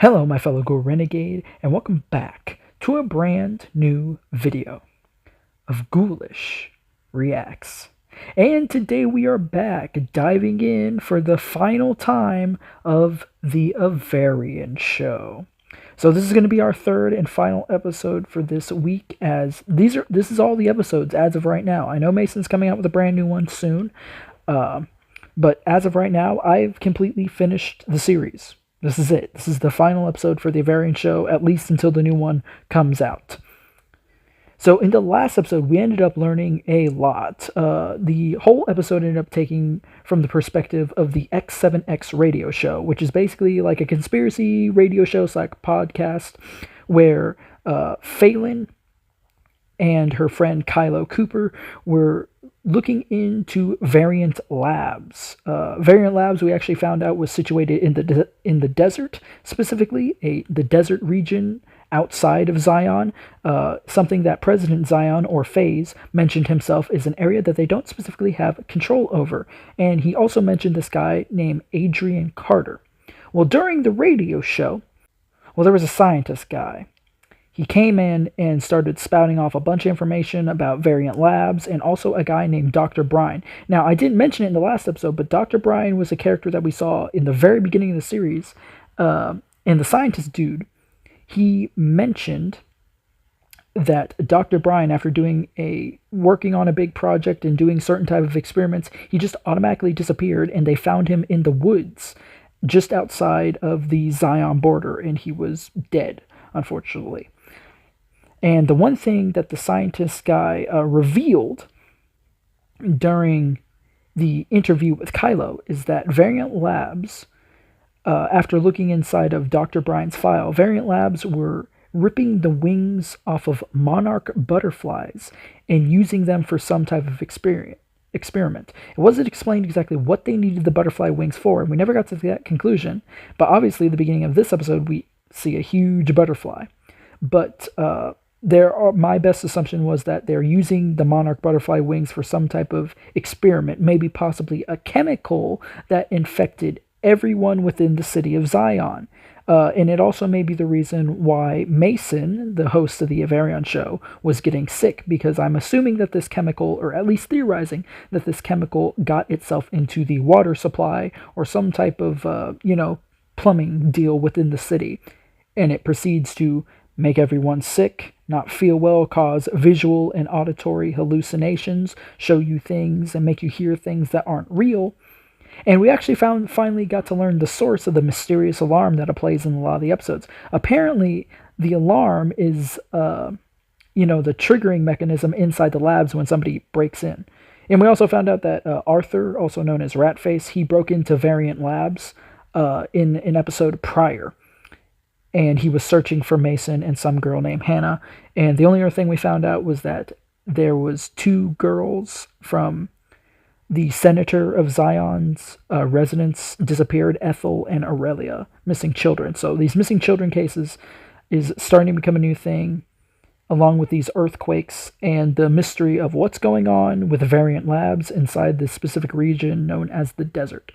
Hello, my fellow Ghoul Renegade, and welcome back to a brand new video of Ghoulish Reacts. And today we are back diving in for the final time of the AAVARION Show. So this is going to be our third and final episode for this week, as this is all the episodes as of right now. I know Mason's coming out with a brand new one soon, but as of right now, I've completely finished the series. This is it. This is the final episode for the AAVARION Show, at least until the new one comes out. So in the last episode, we ended up learning a lot. The whole episode ended up taking from the perspective of the X7X radio show, which is basically like a conspiracy radio show / podcast where Phelan and her friend Kylo Cooper were looking into Variant Labs. Variant Labs, we actually found out, was situated in the desert, specifically the desert region outside of Zion. Something that President Zion, or Phase, mentioned himself is an area that they don't specifically have control over. And he also mentioned this guy named Adrian Carter. Well, during the radio show, there was a scientist guy. He came in and started spouting off a bunch of information about Variant Labs, and also a guy named Dr. Brian. Now, I didn't mention it in the last episode, but Dr. Brian was a character that we saw in the very beginning of the series. And the scientist dude, he mentioned that Dr. Brian, after working on a big project and doing certain type of experiments, he just automatically disappeared, and they found him in the woods just outside of the Zion border, and he was dead, unfortunately. And the one thing that the scientist guy revealed during the interview with Kylo is that Variant Labs, after looking inside of Dr. Brian's file, Variant Labs were ripping the wings off of monarch butterflies and using them for some type of experiment. It wasn't explained exactly what they needed the butterfly wings for, and we never got to that conclusion. But obviously, at the beginning of this episode, we see a huge butterfly. But my best assumption was that they're using the monarch butterfly wings for some type of experiment, maybe possibly a chemical that infected everyone within the city of Zion. And it also may be the reason why Mason, the host of the AAVARION Show, was getting sick, because I'm assuming that this chemical, or at least theorizing that this chemical, got itself into the water supply or some type of, plumbing deal within the city. And it proceeds to make everyone sick, not feel well, cause visual and auditory hallucinations, show you things and make you hear things that aren't real. And we actually finally got to learn the source of the mysterious alarm that plays in a lot of the episodes. Apparently, the alarm is, the triggering mechanism inside the labs when somebody breaks in. And we also found out that Arthur, also known as Ratface, he broke into Variant Labs in an episode prior. And he was searching for Mason and some girl named Hannah. And the only other thing we found out was that there was 2 girls from the senator of Zion's residence disappeared, Ethel and Aurelia, missing children. So these missing children cases is starting to become a new thing, along with these earthquakes and the mystery of what's going on with Variant Labs inside this specific region known as the desert.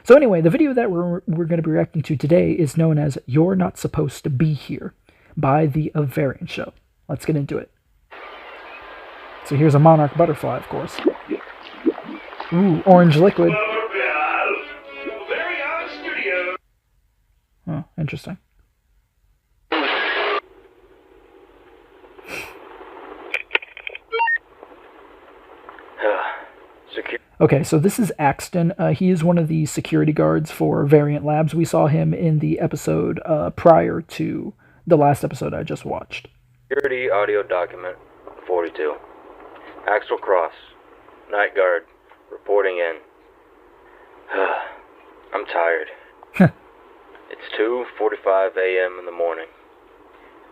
So anyway, the video that we're going to be reacting to today is known as You're Not Supposed to Be Here by the AAVARION Show. Let's get into it. So here's a monarch butterfly, of course. Ooh, orange liquid. Oh, interesting. Okay, so this is Axton. He is one of the security guards for Variant Labs. We saw him in the episode prior to the last episode I just watched. Security audio document 42. Axel Cross, night guard, reporting in. I'm tired. It's 2:45 a.m. in the morning.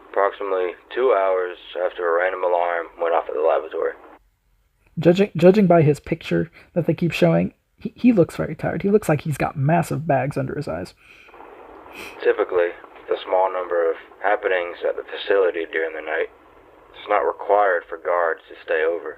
Approximately 2 hours after a random alarm went off at the laboratory. Judging by his picture that they keep showing, he looks very tired. He looks like he's got massive bags under his eyes. Typically, the small number of happenings at the facility during the night, it's not required for guards to stay over.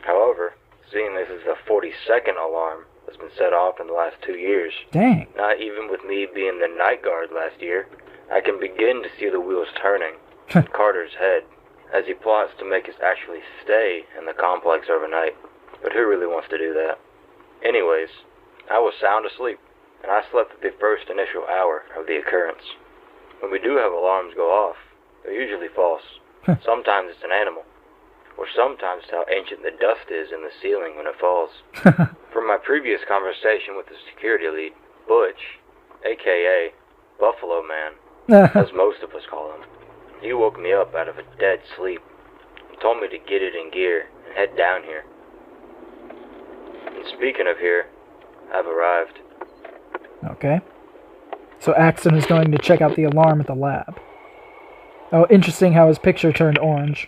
However, seeing this is the 42nd alarm that's been set off in the last 2 years. Dang. Not even with me being the night guard last year. I can begin to see the wheels turning in Carter's head as he plots to make us actually stay in the complex overnight. But who really wants to do that? Anyways, I was sound asleep, and I slept through the first initial hour of the occurrence. When we do have alarms go off, they're usually false. Sometimes it's an animal, or sometimes it's how ancient the dust is in the ceiling when it falls. From my previous conversation with the security lead, Butch, a.k.a. Buffalo Man, as most of us call him, he woke me up out of a dead sleep and told me to get it in gear and head down here. And speaking of here, I've arrived. Okay. So Axton is going to check out the alarm at the lab. Oh, interesting how his picture turned orange.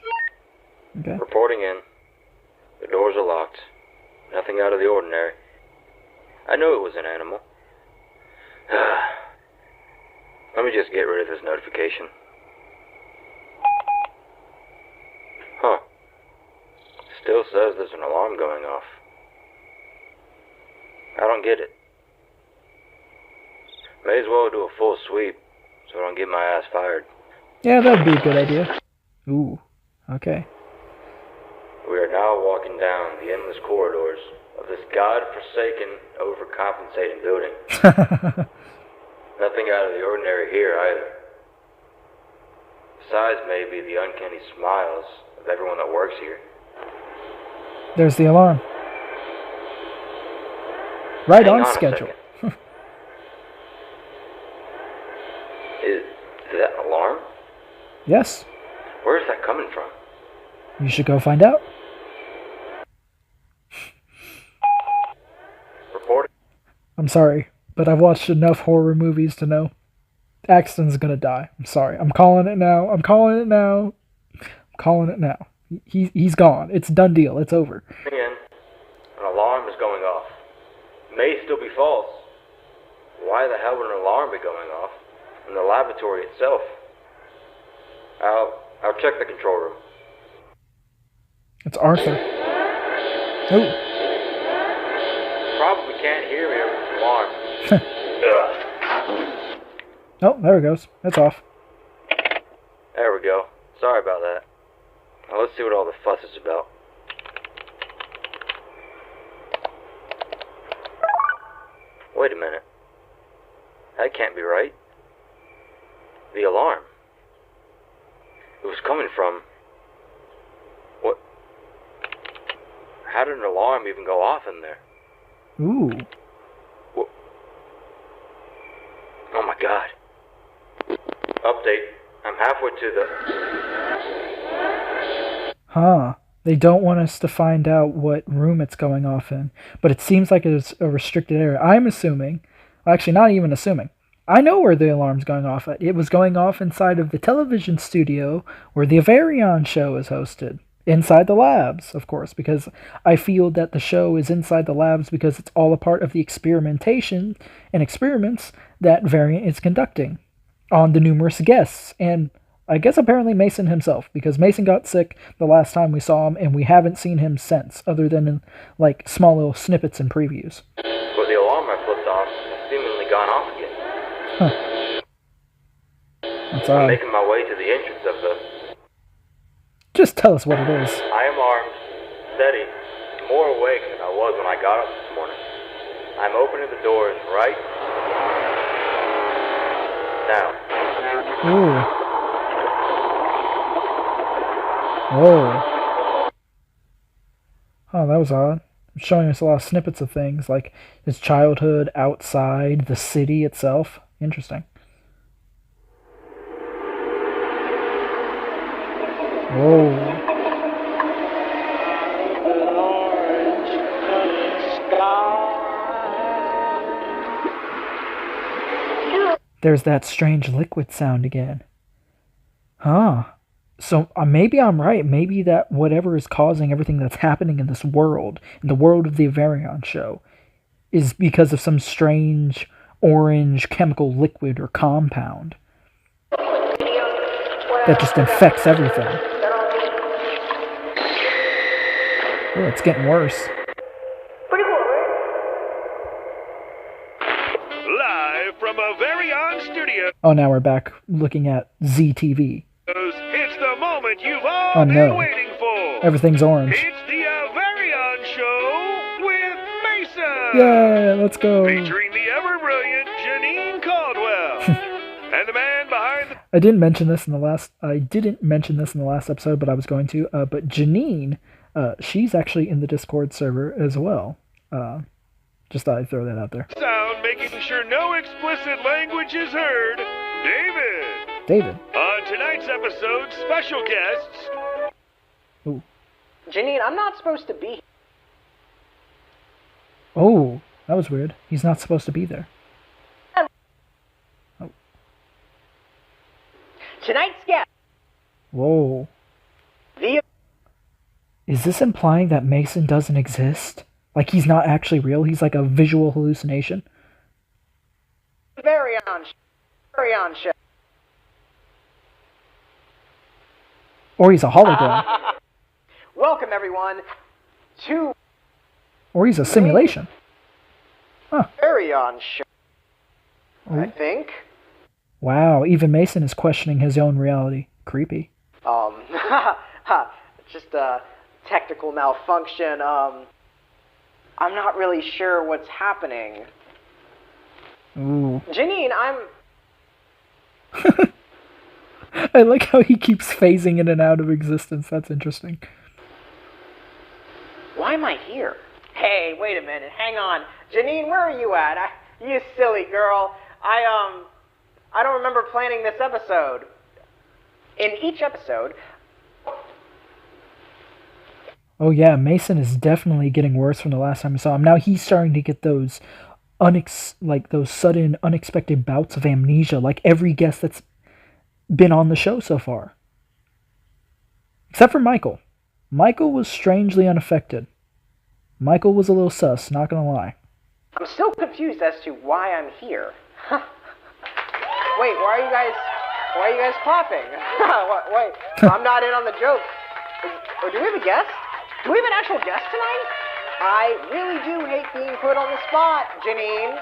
Okay. Reporting in. The doors are locked. Nothing out of the ordinary. I knew it was an animal. Let me just get rid of this notification. Huh. Still says there's an alarm going off. I don't get it. May as well do a full sweep so I don't get my ass fired. Yeah, that'd be a good idea. Ooh, okay. We are now walking down the endless corridors of this god-forsaken, overcompensating building. Nothing out of the ordinary here either. Besides maybe the uncanny smiles of everyone that works here. There's the alarm. Right Hang on a schedule. second. Is that an alarm? Yes. Where is that coming from? You should go find out. Reporting. I'm sorry, but I've watched enough horror movies to know Axton's gonna die. I'm sorry. I'm calling it now. I'm calling it now. I'm calling it now. He's gone. It's a done deal. It's over. Again, an alarm is going off. May still be false. Why the hell would an alarm be going off in the laboratory itself? I'll check the control room. It's Arthur. Oh. Probably can't hear me over the alarm. Oh, there it goes. It's off. There we go. Sorry about that. Now let's see what all the fuss is about. Wait a minute. That can't be right. The alarm. It was coming from... What? How did an alarm even go off in there? Ooh. What? Oh my god. Update. I'm halfway to the... Huh. They don't want us to find out what room it's going off in, but it seems like it's a restricted area. I'm assuming, well, actually not even assuming, I know where the alarm's going off at. It was going off inside of the television studio where the AAVARION Show is hosted. Inside the labs, of course, because I feel that the show is inside the labs because it's all a part of the experimentation and experiments that Variant is conducting on the numerous guests, and I guess apparently Mason himself, because Mason got sick the last time we saw him, and we haven't seen him since, other than in, like, small little snippets and previews. But the alarm I flipped off has seemingly gone off again. Huh. That's I'm odd. making my way to the entrance of the... Just tell us what it is. I am armed, steady, and more awake than I was when I got up this morning. I'm opening the doors right now. Ooh. Whoa. Oh, that was odd. It's showing us a lot of snippets of things, like his childhood, outside, the city itself. Interesting. Whoa. There's that strange liquid sound again. Huh. So maybe I'm right. Maybe that whatever is causing everything that's happening in this world, in the world of the AAVARION Show, is because of some strange orange chemical liquid or compound that just infects everything. Oh, it's getting worse. AAVARION Studios, Oh, now we're back looking at ZTV. it's the moment you've all Oh, no. been waiting for. Everything's orange. It's the AAVARION Show with Mason. Yeah, let's go. Featuring the ever-brilliant Janine Caldwell. And the man behind the... I didn't mention this in the last episode, but I was going to. But Janine, she's actually in the Discord server as well. Just thought I'd throw that out there. sound, making sure no explicit language is heard, David. On tonight's episode, special guests... Ooh. Janine, I'm not supposed to be here. Oh, that was weird. He's not supposed to be there. Oh. Tonight's guest. Whoa. The Is this implying that Mason doesn't exist? Like he's not actually real? He's like a visual hallucination? AAVARION Show. Or he's a hologram? Welcome, everyone, to Or he's a simulation? AAVARION Show. Oh. I think. Wow, even Mason is questioning his own reality. Creepy. Just a technical malfunction. I'm not really sure what's happening. Ooh. Janine, I like how he keeps phasing in and out of existence. That's interesting. Why am I here? Hey, wait a minute. Hang on. Janine, where are you at? You silly girl. I don't remember planning this episode. In each episode... Oh yeah, Mason is definitely getting worse from the last time I saw him. Now he's starting to get those those sudden, unexpected bouts of amnesia, like every guest that's been on the show so far. Except for Michael. Michael was strangely unaffected. Michael was a little sus, not gonna lie. I'm still confused as to why I'm here. Wait, why are you guys clapping? Wait, I'm not in on the joke. Or do we have a guest? Do we have an actual guest tonight? I really do hate being put on the spot, Janine.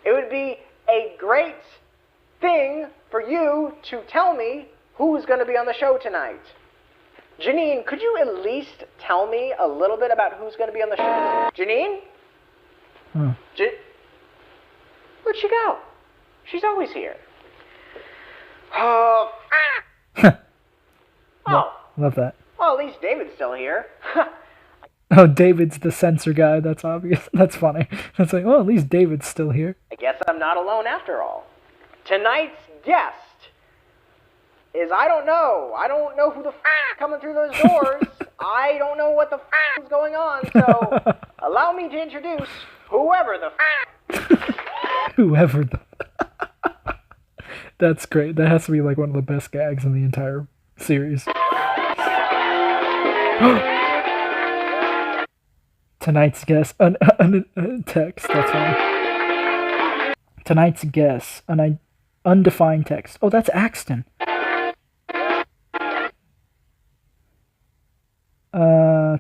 It would be a great thing for you to tell me who's going to be on the show tonight. Janine, could you at least tell me a little bit about who's going to be on the show? Janine? Where'd she go? She's always here. Oh. Love that. Well, at least David's still here. Oh, David's the censor guy. That's obvious. That's funny. That's like, oh, at least David's still here. I guess I'm not alone after all. Tonight's guest is I don't know who the coming through those doors. I don't know what the is going on, so allow me to introduce whoever the Whoever the... That's great. That has to be like one of the best gags in the entire series. Tonight's guest, text, that's funny. Tonight's guest, an undefined text. Oh, that's Axton.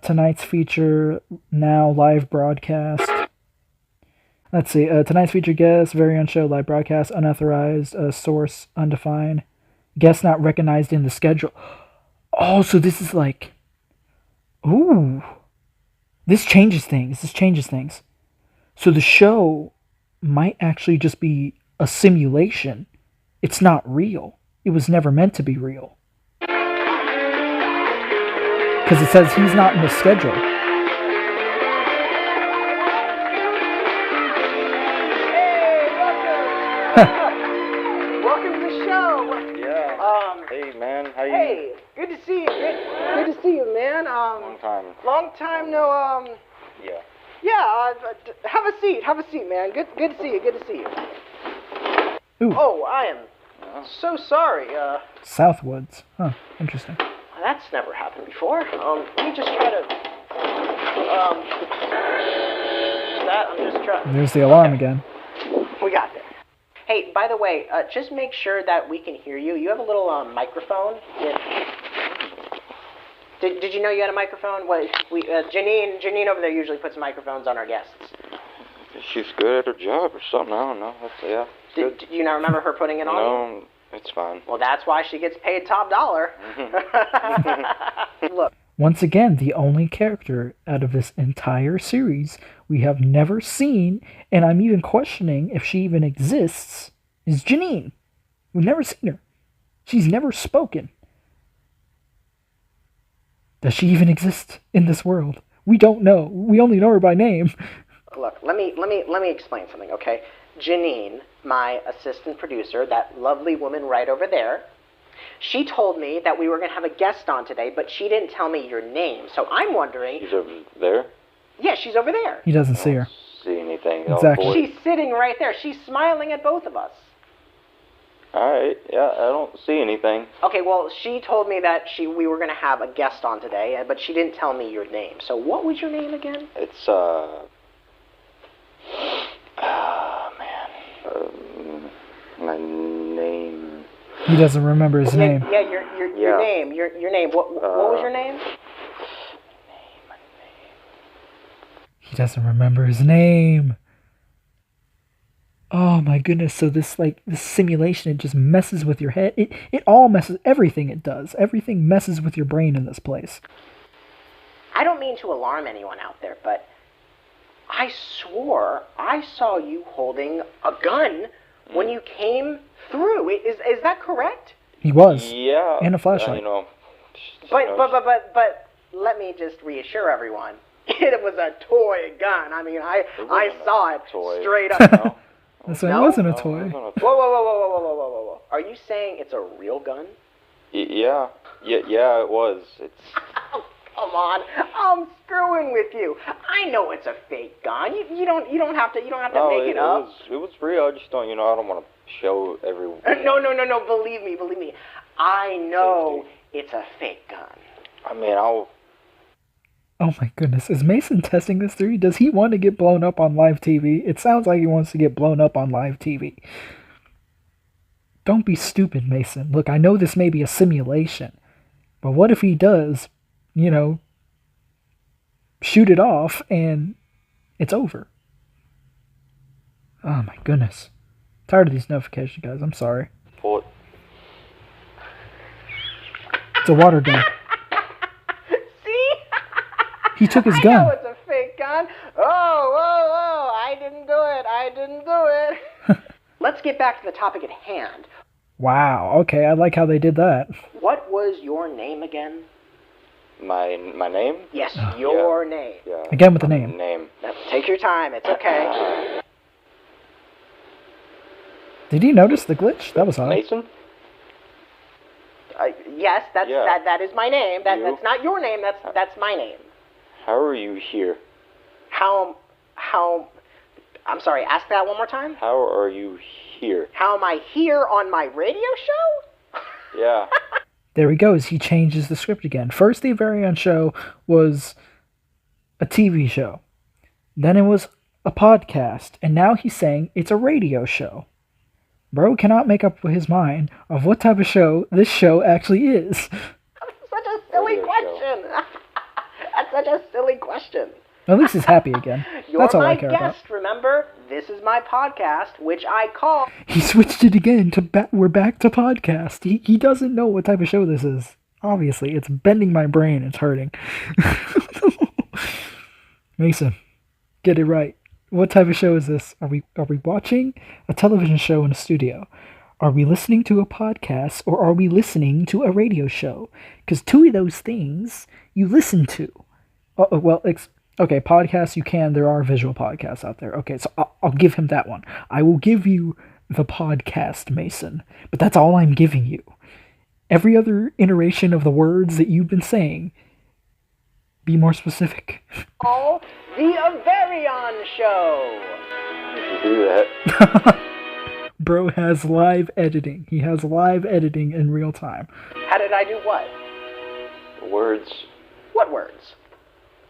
Tonight's feature, now live broadcast. Let's see, tonight's feature guest, AAVARION Show, live broadcast, unauthorized, source, undefined. Guest not recognized in the schedule. Oh, so this is like... Ooh. This changes things. So the show might actually just be a simulation. It's not real. It was never meant to be real. Because it says he's not in the schedule. Welcome to the show. Yeah. Hey, man. How you? Hey, good to see you. Good to see you, man. Long time. Long time no. Yeah. Yeah. Have a seat, man. Good to see you. Ooh. Oh, I am so sorry. Southwoods. Huh. Interesting. That's never happened before. Let me just try to. I'm just trying. There's the alarm again. We got there. Hey, by the way, just make sure that we can hear you. You have a little microphone. Did you know you had a microphone? Janine over there usually puts microphones on our guests. She's good at her job or something. I don't know. Yeah. Do you not remember her putting it on you? No, it's fine. Well, that's why she gets paid top dollar. Look. Once again, the only character out of this entire series we have never seen, and I'm even questioning if she even exists, is Janine. We've never seen her. She's never spoken. Does she even exist in this world? We don't know. We only know her by name. Look, let me explain something, okay? Janine, my assistant producer, that lovely woman right over there, she told me that we were going to have a guest on today, but she didn't tell me your name. So I'm wondering... She's over there? Yeah, she's over there. He doesn't see her. See anything? Exactly. She's sitting right there. She's smiling at both of us. Alright, yeah, I don't see anything. Okay, well, she told me that we were going to have a guest on today, but she didn't tell me your name. So what was your name again? It's, my name... He doesn't remember his name. Yeah, your name. Your name. What was your name? He doesn't remember his name. Oh my goodness, so this simulation, it just messes with your head. It all messes, everything it does. Everything messes with your brain in this place. I don't mean to alarm anyone out there, but I swore I saw you holding a gun when you came through. Is that correct? He was. Yeah. And a flashlight. You know. But let me just reassure everyone. It was a toy gun. I mean, I saw it straight up. So it wasn't a toy. Whoa. Are you saying it's a real gun? Yeah, it was. It's... Oh, come on. I'm screwing with you. I know it's a fake gun. You don't have to make it up. It was real. I just don't, I don't want to show everyone. No. Believe me. I know it's a fake gun. I mean, Oh my goodness, is Mason testing this theory? Does he want to get blown up on live TV? It sounds like he wants to get blown up on live TV. Don't be stupid, Mason. Look, I know this may be a simulation, but what if he does, shoot it off and it's over? Oh my goodness. Tired of these notifications, guys. I'm sorry. Pull it. It's a water gun. He took his gun. I know it's a fake gun. Oh, I didn't do it. Let's get back to the topic at hand. Wow, okay, I like how they did that. What was your name again? My name? Yes, your name. Yeah. Again with the name. Take your time, it's okay. Did you notice the glitch? That was odd. Mason? Yes, that is my name. That's not your name, that's my name. How are you here? How, I'm sorry, ask that one more time? How are you here? How am I here on my radio show? Yeah. There he goes. He changes the script again. First, the AAVARION Show was a TV show. Then it was a podcast. And now he's saying it's a radio show. Bro cannot make up his mind of what type of show this show actually is. Such a silly question. That's such a silly question. At least he's happy again. That's all I care about. You're my guest, remember? This is my podcast, which I call... He switched it again to we're back to podcast. He doesn't know what type of show this is. Obviously, it's bending my brain. It's hurting. Mason, get it right. What type of show is this? Are we watching a television show in a studio? Are we listening to a podcast, or are we listening to a radio show? Because two of those things you listen to. Okay, podcasts you can. There are visual podcasts out there. Okay, so I'll give him that one. I will give you the podcast, Mason. But that's all I'm giving you. Every other iteration of the words that you've been saying, be more specific. Oh, the AAVARION Show! You do that. Bro has live editing. He has live editing in real time. How did I do what? Words. What words?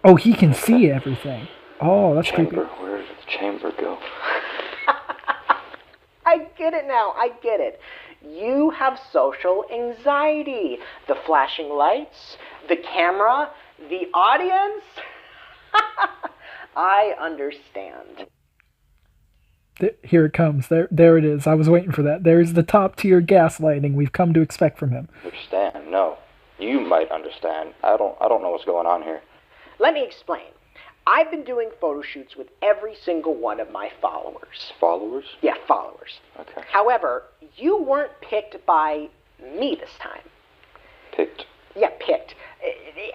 Oh, he can see everything. Oh, that's creepy. Where did the chamber go? I get it now. I get it. You have social anxiety. The flashing lights, the camera, the audience. I understand. Here it comes. There it is. I was waiting for that. There's the top tier gaslighting we've come to expect from him. Understand? No. You might understand. I don't know what's going on here. Let me explain. I've been doing photo shoots with every single one of my followers. Followers? Yeah, followers. Okay. However, you weren't picked by me this time. Picked? Yeah, picked.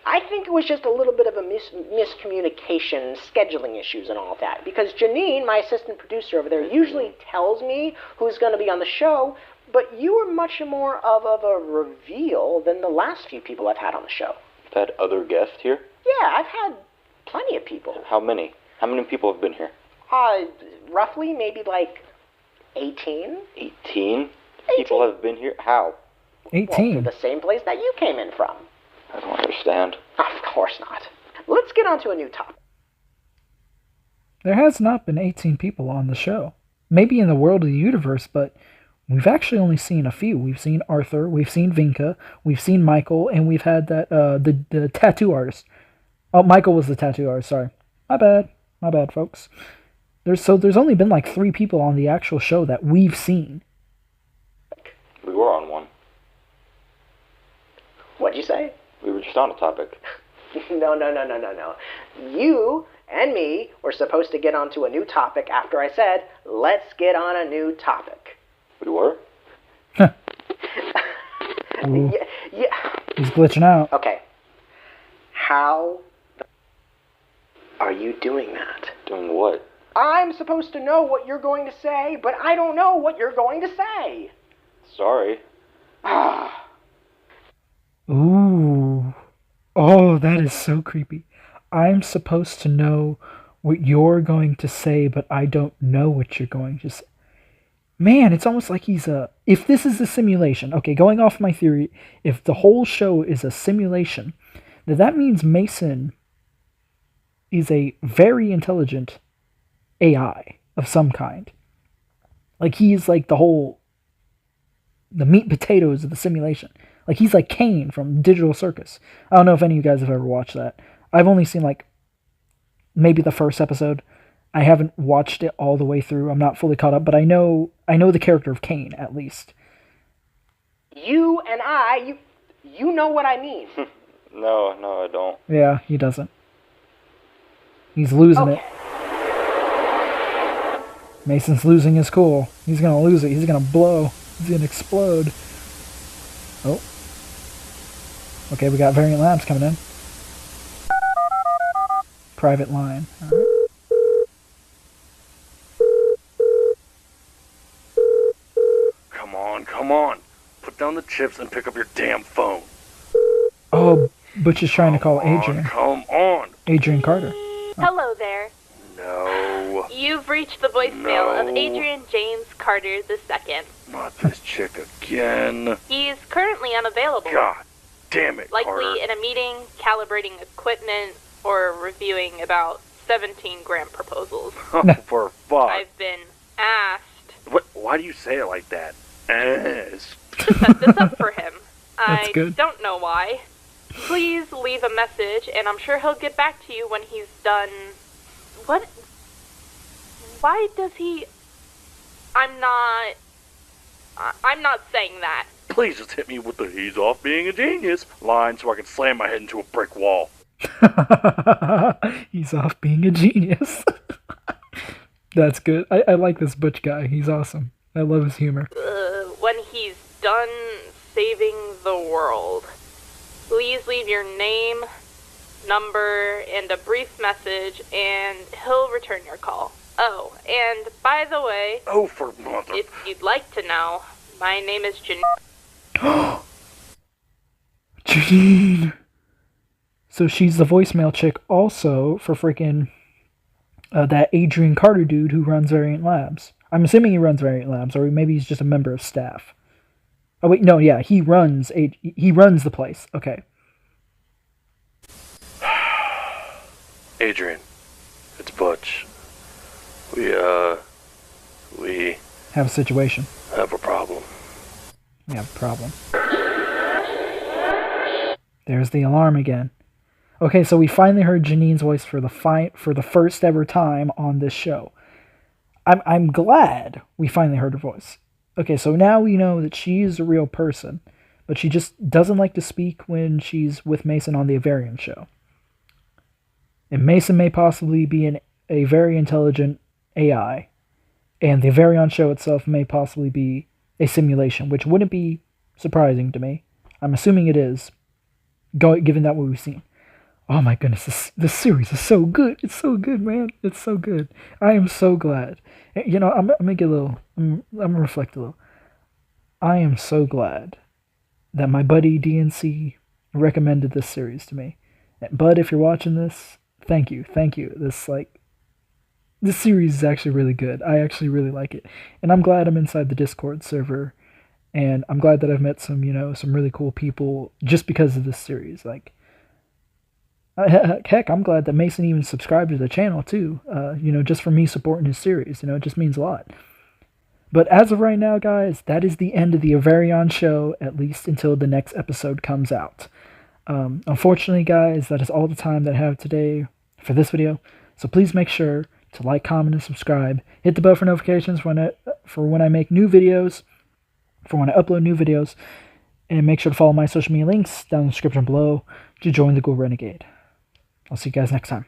I think it was just a little bit of a miscommunication, scheduling issues and all of that. Because Janine, my assistant producer over there, usually tells me who's going to be on the show, but you were much more of a reveal than the last few people I've had on the show. You've had other guests here? Yeah, I've had plenty of people. How many? How many people have been here? Roughly maybe like 18. 18? People have been here? How? 18. Well, to the same place that you came in from. I don't understand. Of course not. Let's get on to a new topic. There has not been 18 people on the show. Maybe in the world of the universe, but we've actually only seen a few. We've seen Arthur, we've seen Vinka, we've seen Michael, and we've had that the tattoo artist. Oh, Michael was the tattoo artist, sorry. My bad, folks. There's only been like 3 people on the actual show that we've seen. We were on one. What'd you say? We were just on a topic. No. You and me were supposed to get onto a new topic after I said, let's get on a new topic. We were? Yeah. He's glitching out. Okay. How are you doing that? Doing what? I'm supposed to know what you're going to say, but I don't know what you're going to say. Sorry. Ooh. Oh, that is so creepy. I'm supposed to know what you're going to say, but I don't know what you're going to say. Man, it's almost like he's if this is a simulation, okay, going off my theory, if the whole show is a simulation, then that means Mason is a very intelligent AI of some kind. Like he's like the meat and potatoes of the simulation. Like he's like Kane from Digital Circus. I don't know if any of you guys have ever watched that. I've only seen like maybe the first episode. I haven't watched it all the way through. I'm not fully caught up, but I know the character of Kane at least. You and you know what I mean. No, I don't. Yeah, he doesn't. He's losing it. Mason's losing his cool. He's gonna lose it. He's gonna blow. He's gonna explode. Oh. Okay, we got Variant Labs coming in. Private line. All right. Come on. Put down the chips and pick up your damn phone. Oh, Butch is trying to call Adrian. Come on. Adrian Carter. Hello there. No. You've reached the voicemail of Adrian James Carter II. Not this chick again. He's currently unavailable. God damn it, Likely Carter. in a meeting, calibrating equipment, or reviewing about 17 grant proposals. Oh, for fuck. I've been asked What? Why do you say it like that? Ass. to set this up for him. That's I good. don't know why. Please leave a message, and I'm sure he'll get back to you when he's done. What? Why does he? I'm not saying that. Please just hit me with the "he's off being a genius" line so I can slam my head into a brick wall. He's off being a genius. That's good. I like this Butch guy. He's awesome. I love his humor. When he's done saving the world. Please leave your name, number, and a brief message, and he'll return your call. Oh, and by the way, Oh, for mother. if you'd like to know, my name is Janine. Janine. So she's the voicemail chick also for freaking that Adrian Carter dude who runs Variant Labs. I'm assuming he runs Variant Labs, or maybe he's just a member of staff. Oh wait, no, yeah, he runs the place. Okay. Adrian, it's Butch. We Have a situation. have a problem. We have a problem. There's the alarm again. Okay, so we finally heard Janine's voice for the first ever time on this show. I'm glad we finally heard her voice. Okay, so now we know that she's a real person, but she just doesn't like to speak when she's with Mason on the AAVARION Show. And Mason may possibly be a very intelligent AI, and the AAVARION Show itself may possibly be a simulation, which wouldn't be surprising to me. I'm assuming it is, given that what we've seen. Oh my goodness, this series is so good. It's so good, man. It's so good. I am so glad. You know, I'm gonna get a little. I'm gonna reflect a little. I am so glad that my buddy DNC recommended this series to me. Bud, if you're watching this, thank you. This series is actually really good. I actually really like it, and I'm glad I'm inside the Discord server, and I'm glad that I've met some really cool people just because of this series. Like, heck, I'm glad that Mason even subscribed to the channel too. Just for me supporting his series. It just means a lot. But as of right now, guys, that is the end of the AAVARION Show, at least until the next episode comes out. Unfortunately, guys, that is all the time that I have today for this video. So please make sure to like, comment, and subscribe. Hit the bell for notifications for when I make new videos, for when I upload new videos. And make sure to follow my social media links down in the description below to join the Ghoul Renegade. I'll see you guys next time.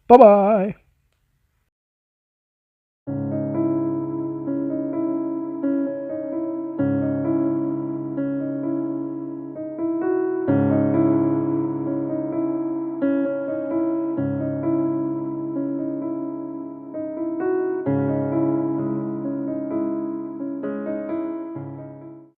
Bye-bye!